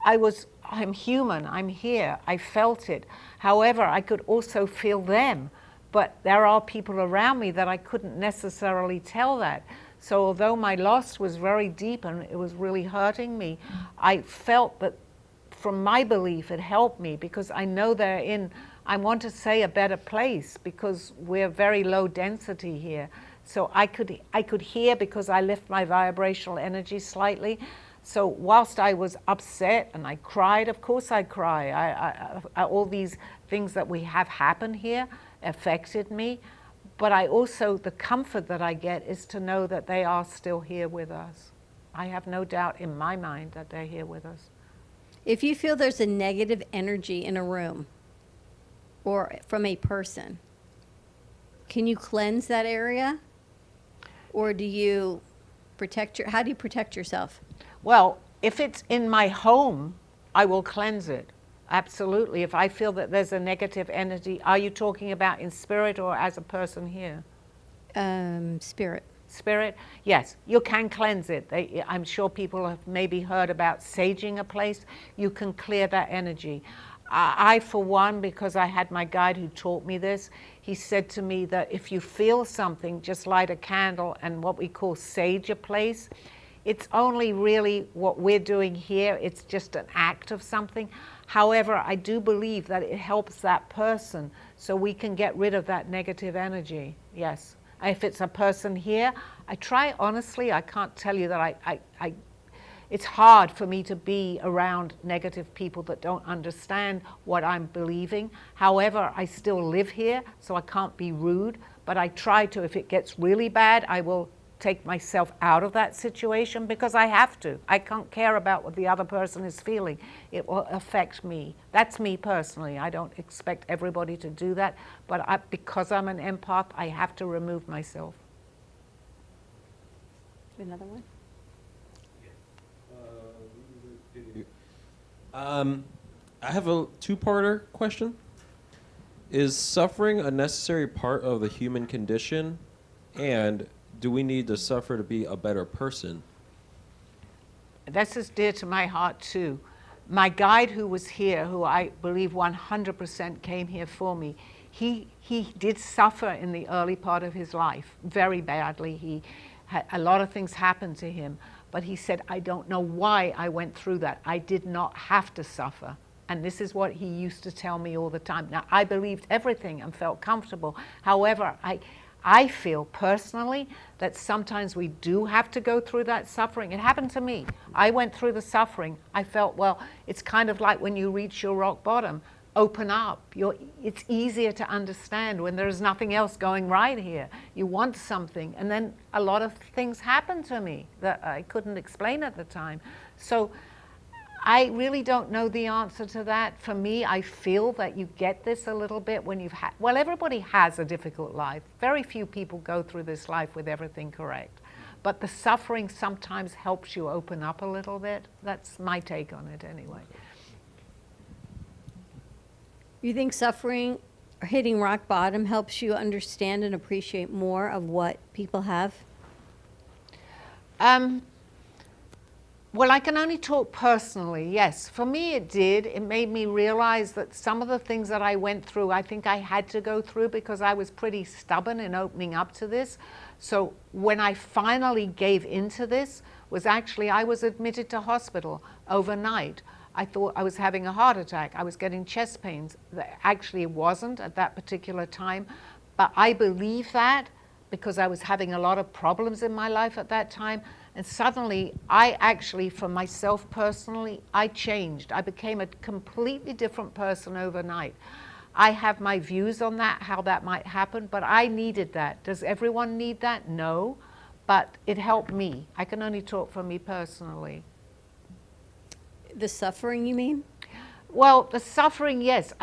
I'm human, I'm here, I felt it. However, I could also feel them, but there are people around me that I couldn't necessarily tell that. So although my loss was very deep and it was really hurting me, I felt that from my belief it helped me, because I know they're in, I want to say, a better place, because we're very low density here. So I could hear, because I lift my vibrational energy slightly. So whilst I was upset and I cried, of course I cry. All these things that we have happen here affected me. But I also, the comfort that I get is to know that they are still here with us. I have no doubt in my mind that they're here with us. If you feel there's a negative energy in a room or from a person, can you cleanse that area? Or do you how do you protect yourself? Well, if it's in my home, I will cleanse it. Absolutely. If I feel that there's a negative energy, are you talking about in spirit or as a person here? Spirit. Spirit? Yes, you can cleanse it. I'm sure people have maybe heard about saging a place. You can clear that energy. I, for one, because I had my guide who taught me this, he said to me that if you feel something, just light a candle and what we call sage a place. It's only really what we're doing here. It's just an act of something. However, I do believe that it helps that person so we can get rid of that negative energy. Yes. If it's a person here, I try, honestly, I can't tell you that it's hard for me to be around negative people that don't understand what I'm believing. However, I still live here, so I can't be rude, but I try to. If it gets really bad, I will take myself out of that situation, because I have to. I can't care about what the other person is feeling. It will affect me. That's me personally. I don't expect everybody to do that, but because I'm an empath, I have to remove myself. Another one? I have a two-parter question. Is suffering a necessary part of the human condition? And do we need to suffer to be a better person? This is dear to my heart too. My guide who was here, who I believe 100% came here for me, he did suffer in the early part of his life very badly. He had a lot of things happen to him, but he said, I don't know why I went through that. I did not have to suffer. And this is what he used to tell me all the time. Now, I believed everything and felt comfortable. However, I feel personally that sometimes we do have to go through that suffering. It happened to me. I went through the suffering. I felt, well, it's kind of like when you reach your rock bottom. Open up. It's easier to understand when there's nothing else going right here. You want something. And then a lot of things happened to me that I couldn't explain at the time. So I really don't know the answer to that. For me, I feel that you get this a little bit when you've had, well, everybody has a difficult life. Very few people go through this life with everything correct. But the suffering sometimes helps you open up a little bit. That's my take on it anyway. You think suffering or hitting rock bottom helps you understand and appreciate more of what people have? Well, I can only talk personally, yes. For me, it did. It made me realize that some of the things that I went through, I think I had to go through because I was pretty stubborn in opening up to this. So when I finally gave into this, was actually I was admitted to hospital overnight. I thought I was having a heart attack. I was getting chest pains. Actually, it wasn't at that particular time. But I believe that because I was having a lot of problems in my life at that time. And suddenly, I actually, for myself personally, I changed. I became a completely different person overnight. I have my views on that, how that might happen, but I needed that. Does everyone need that? No, but it helped me. I can only talk for me personally. The suffering, you mean? Well, the suffering, yes.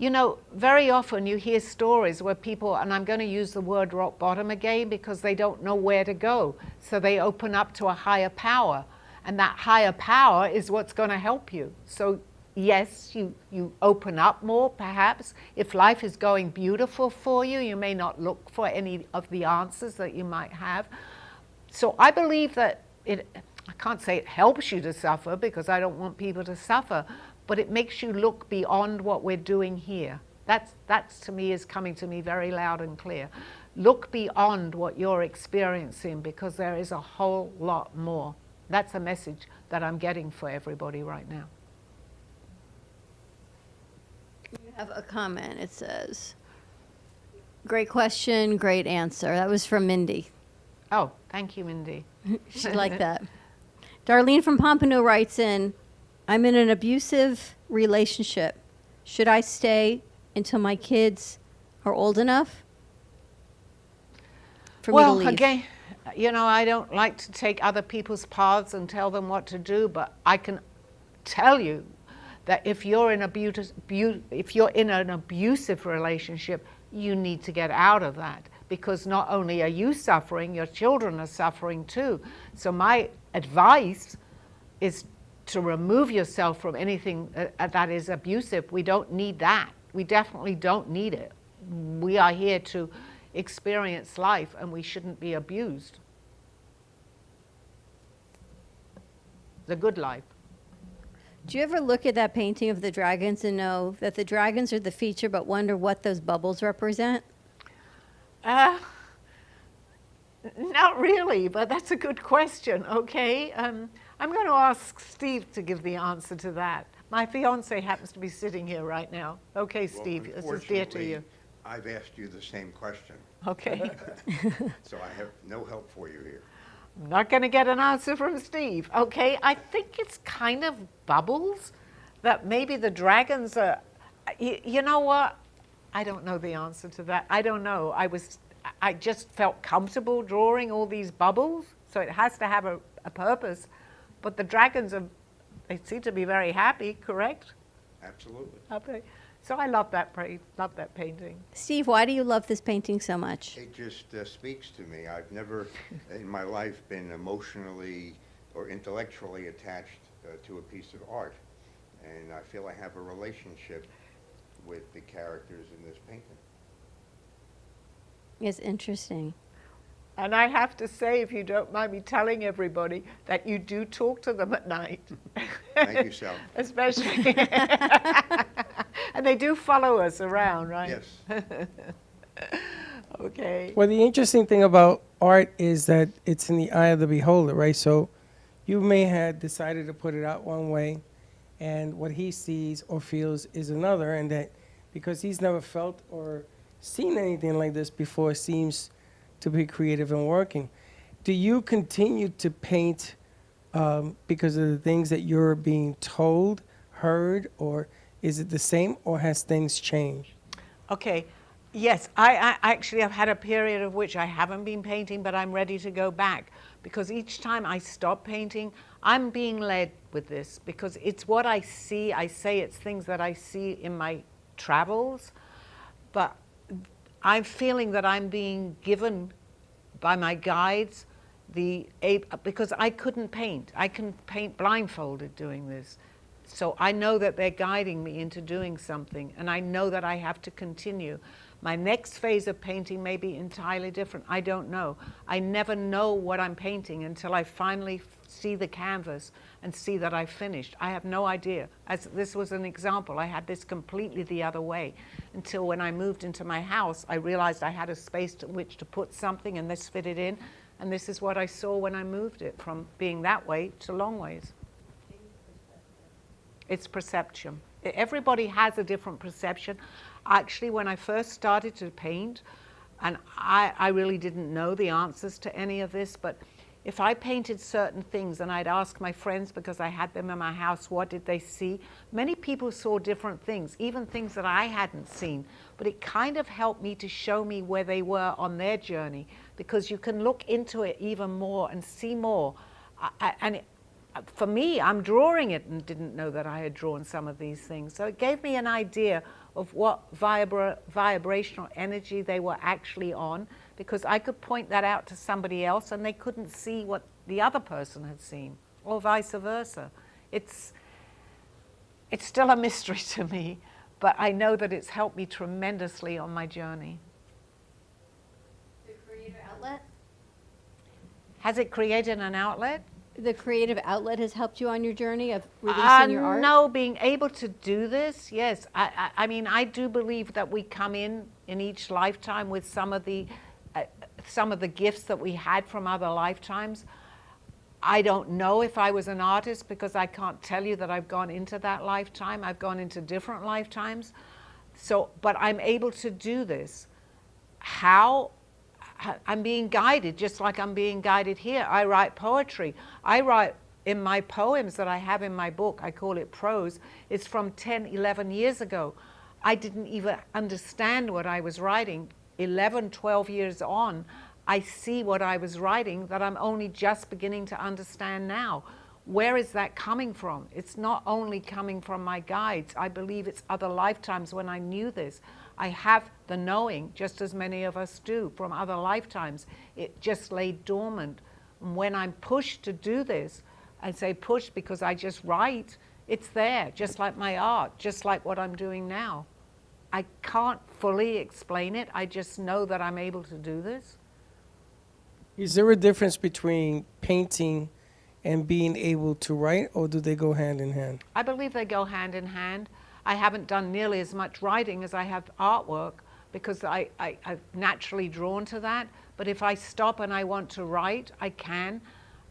You know, very often you hear stories where people, and I'm going to use the word rock bottom again because they don't know where to go. So they open up to a higher power. And that higher power is what's going to help you. So yes, you open up more perhaps. If life is going beautiful for you, you may not look for any of the answers that you might have. So I believe that I can't say it helps you to suffer because I don't want people to suffer, but it makes you look beyond what we're doing here. That's to me is coming to me very loud and clear. Look beyond what you're experiencing because there is a whole lot more. That's a message that I'm getting for everybody right now. You have a comment. It says, great question, great answer. That was from Mindy. Oh, thank you, Mindy. She liked that. Darlene from Pompano writes in, I'm in an abusive relationship. Should I stay until my kids are old enough for me to leave? Again, you know, I don't like to take other people's paths and tell them what to do, but I can tell you that if you're in an abusive relationship, you need to get out of that, because not only are you suffering, your children are suffering too. So my advice is to remove yourself from anything that is abusive. We don't need that. We definitely don't need it. We are here to experience life, and we shouldn't be abused. The good life. Do you ever look at that painting of the dragons and know that the dragons are the feature, but wonder what those bubbles represent? Not really, but that's a good question, okay? I'm going to ask Steve to give the answer to that. My fiance happens to be sitting here right now. Okay, Steve, this is dear to you. I've asked you the same question, Okay. so I have no help for you here. I'm not going to get an answer from Steve. Okay, I think it's kind of bubbles that maybe the dragons are, you know what? I don't know the answer to that. I don't know. I just felt comfortable drawing all these bubbles, so it has to have a purpose. But the dragons they seem to be very happy, correct? Absolutely. Okay. So I love that painting. Steve, why do you love this painting so much? It just speaks to me. I've never in my life been emotionally or intellectually attached to a piece of art. And I feel I have a relationship with the characters in this painting. It's interesting. And I have to say, if you don't mind me telling everybody, that you do talk to them at night. Thank you, Sal. Especially. And they do follow us around, right? Yes. Okay. Well, the interesting thing about art is that it's in the eye of the beholder, right? So you may have decided to put it out one way, and what he sees or feels is another, and that because he's never felt or seen anything like this before, seems to be creative and working. Do you continue to paint because of the things that you're being told, heard, or is it the same, or has things changed? Okay. Yes, I actually have had a period of which I haven't been painting, but I'm ready to go back, because each time I stop painting, I'm being led with this, because it's what I see. I say it's things that I see in my travels, but I'm feeling that I'm being given by my guides because I couldn't paint. I can paint blindfolded doing this. So I know that they're guiding me into doing something, and I know that I have to continue. My next phase of painting may be entirely different. I don't know. I never know what I'm painting until I finally see the canvas and see that I finished. I have no idea. As this was an example, I had this completely the other way until when I moved into my house, I realized I had a space to which to put something, and this fitted in. And this is what I saw when I moved it from being that way to long ways. It's perception. Everybody has a different perception. Actually, when I first started to paint, and I really didn't know the answers to any of this, but if I painted certain things and I'd ask my friends, because I had them in my house, what did they see? Many people saw different things, even things that I hadn't seen. But it kind of helped me to show me where they were on their journey, because you can look into it even more and see more. For me, I'm drawing it and didn't know that I had drawn some of these things. So it gave me an idea of what vibrational energy they were actually on, because I could point that out to somebody else and they couldn't see what the other person had seen, or vice versa. It's still a mystery to me, but I know that it's helped me tremendously on my journey. The creative outlet? Has it created an outlet? The creative outlet has helped you on your journey of releasing your art? No, being able to do this, yes. I mean, I do believe that we come in each lifetime with some of the gifts that we had from other lifetimes. I don't know if I was an artist because I can't tell you that I've gone into that lifetime. I've gone into different lifetimes. So, but I'm able to do this. How? I'm being guided, just like I'm being guided here. I write poetry. I write in my poems that I have in my book, I call it prose. It's from 10, 11 years ago. I didn't even understand what I was writing. 11, 12 years on, I see what I was writing that I'm only just beginning to understand now. Where is that coming from? It's not only coming from my guides. I believe it's other lifetimes when I knew this. I have the knowing, just as many of us do, from other lifetimes. It just lay dormant. And when I'm pushed to do this, I say pushed because I just write, it's there, just like my art, just like what I'm doing now. I can't fully explain it. I just know that I'm able to do this. Is there a difference between painting and being able to write, or do they go hand in hand? I believe they go hand in hand. I haven't done nearly as much writing as I have artwork because I'm naturally drawn to that. But if I stop and I want to write, I can.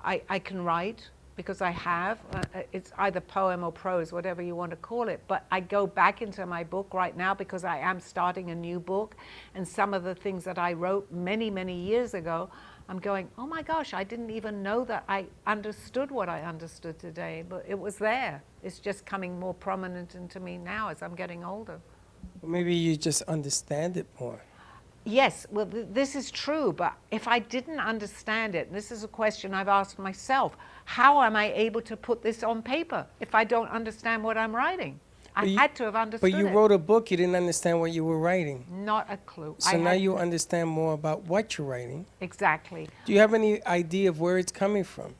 I can write because I have. It's either poem or prose, whatever you want to call it. But I go back into my book right now because I am starting a new book. And some of the things that I wrote many, many years ago, I'm going, oh my gosh, I didn't even know that I understood what I understood today, but it was there. It's just coming more prominent into me now as I'm getting older. Maybe you just understand it more. Yes, well, this is true, but if I didn't understand it, and this is a question I've asked myself, how am I able to put this on paper if I don't understand what I'm writing? I had to have understood it. But you wrote a book, you didn't understand what you were writing. Not a clue. So now you understand more about what you're writing. Exactly. Do you have any idea of where it's coming from?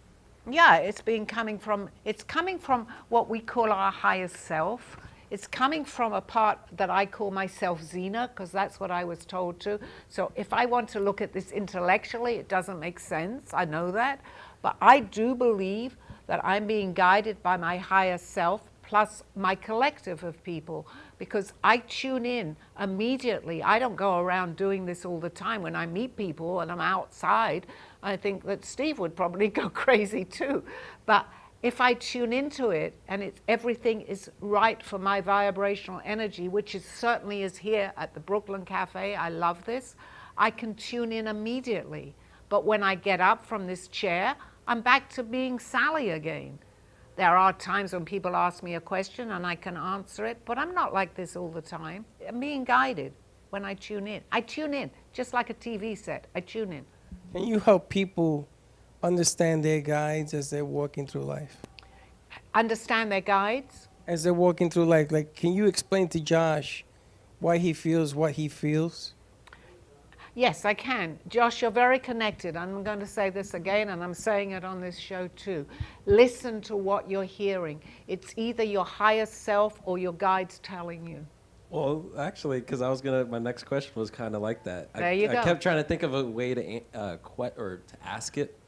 Yeah, it's coming from what we call our higher self. It's coming from a part that I call myself Zena, because that's what I was told to. So if I want to look at this intellectually, it doesn't make sense. I know that. But I do believe that I'm being guided by my higher self plus my collective of people, because I tune in immediately. I don't go around doing this all the time. When I meet people and I'm outside, I think that Steve would probably go crazy too. But if I tune into it and everything is right for my vibrational energy, which certainly is here at the Brooklyn Cafe, I love this, I can tune in immediately. But when I get up from this chair, I'm back to being Sally again. There are times when people ask me a question and I can answer it, but I'm not like this all the time. I'm being guided when I tune in. I tune in, just like a TV set. I tune in. Can you help people understand their guides as they're walking through life? Understand their guides? As they're walking through life, like, can you explain to Josh why he feels what he feels? Yes, I can. Josh, you're very connected. I'm going to say this again, and I'm saying it on this show too. Listen to what you're hearing. It's either your higher self or your guides telling you. Well, actually, because my next question was kind of like that. There you go. I kept trying to think of a way to ask it,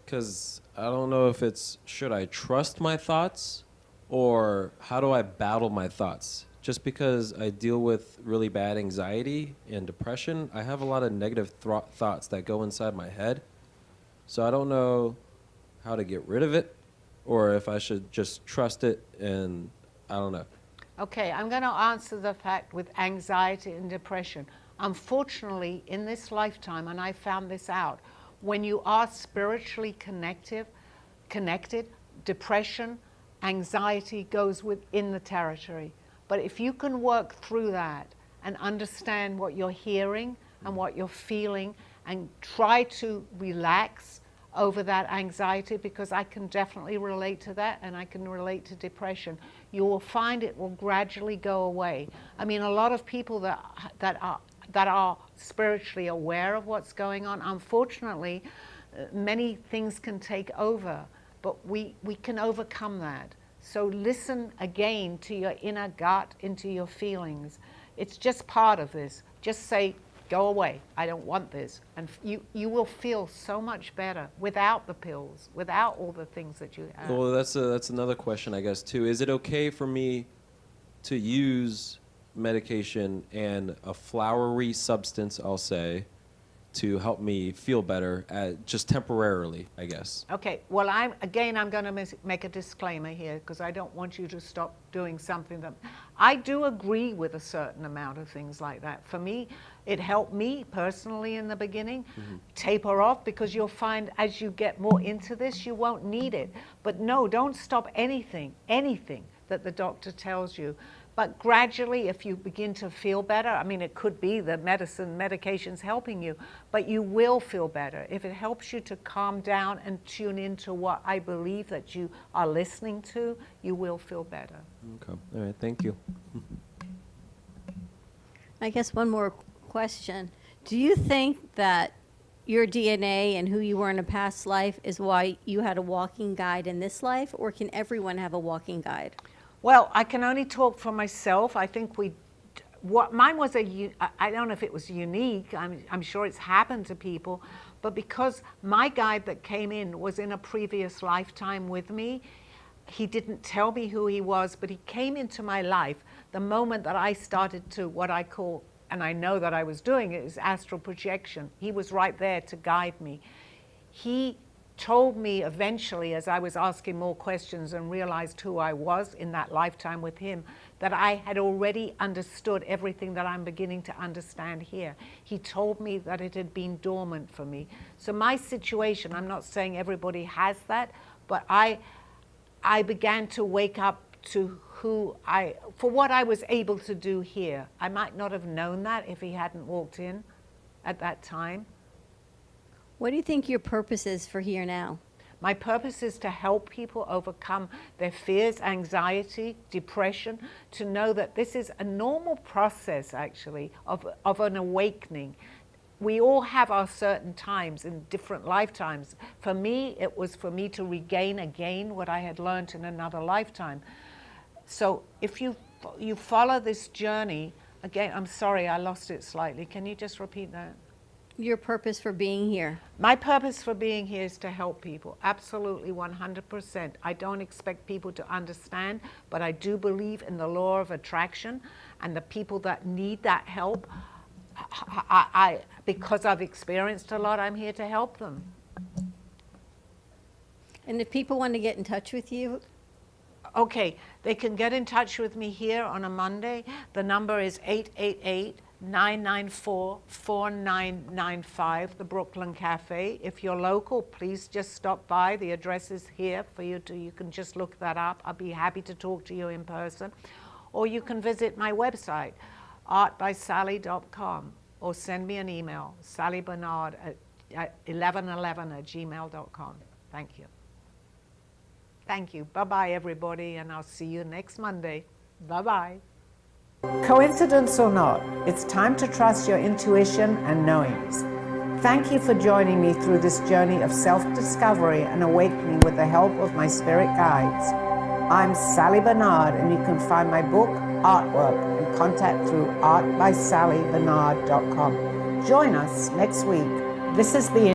because I don't know if it's, should I trust my thoughts, or how do I battle my thoughts? Just because I deal with really bad anxiety and depression, I have a lot of negative thoughts that go inside my head. So I don't know how to get rid of it, or if I should just trust it, and I don't know. Okay, I'm going to answer the fact with anxiety and depression. Unfortunately, in this lifetime, and I found this out, when you are spiritually connected, depression, anxiety goes within the territory. But if you can work through that and understand what you're hearing and what you're feeling and try to relax over that anxiety, because I can definitely relate to that and I can relate to depression, you will find it will gradually go away. I mean, a lot of people that are spiritually aware of what's going on, unfortunately, many things can take over, but we can overcome that. So listen again to your inner gut, into your feelings. It's just part of this. Just say, go away, I don't want this. And you will feel so much better without the pills, without all the things that you have. Well, that's another question, I guess, too. Is it okay for me to use medication and a flowery substance, I'll say, to help me feel better, just temporarily, I guess? Okay, well, I'm going to make a disclaimer here, because I don't want you to stop doing something that... I do agree with a certain amount of things like that. For me, it helped me personally in the beginning. Taper off, because you'll find as you get more into this, you won't need it. But no, don't stop anything that the doctor tells you. But gradually, if you begin to feel better, I mean, it could be the medication's helping you, but you will feel better. If it helps you to calm down and tune into what I believe that you are listening to, you will feel better. Okay. All right. Thank you. I guess one more question. Do you think that your DNA and who you were in a past life is why you had a walking guide in this life, or can everyone have a walking guide? Well, I can only talk for myself. I think mine was I don't know if it was unique. I'm sure it's happened to people, but because my guide that came in was in a previous lifetime with me, he didn't tell me who he was, but he came into my life the moment that I started to what I call, and I know that I was doing it, is astral projection. He was right there to guide me. He told me eventually, as I was asking more questions and realized who I was in that lifetime with him, that I had already understood everything that I'm beginning to understand here. He told me that it had been dormant for me. So my situation, I'm not saying everybody has that, but I began to wake up to for what I was able to do here. I might not have known that if he hadn't walked in at that time. What do you think your purpose is for here now? My purpose is to help people overcome their fears, anxiety, depression, to know that this is a normal process, actually, of an awakening. We all have our certain times in different lifetimes. For me, it was for me to regain again what I had learned in another lifetime. So if you follow this journey, again, I'm sorry, I lost it slightly. Can you just repeat that? Your purpose for being here. My purpose for being here is to help people, absolutely 100%. I don't expect people to understand, but I do believe in the law of attraction, and the people that need that help, because I've experienced a lot, I'm here to help them. And if people want to get in touch with you, Okay, they can get in touch with me here on a Monday. The number is 888-994-4995, the Brooklyn Cafe. If you're local, please just stop by. The address is here for you can just look that up. I'll be happy to talk to you in person. Or you can visit my website, artbysally.com, or send me an email, sallybarnard at 1111@gmail.com. Thank you. Thank you. Bye-bye, everybody, and I'll see you next Monday. Bye-bye. Coincidence or not, it's time to trust your intuition and knowings. Thank you for joining me through this journey of self-discovery and awakening with the help of my spirit guides. I'm Sally Barnard, and you can find my book, artwork, and contact through artbysallybernard.com. Join us next week. This is the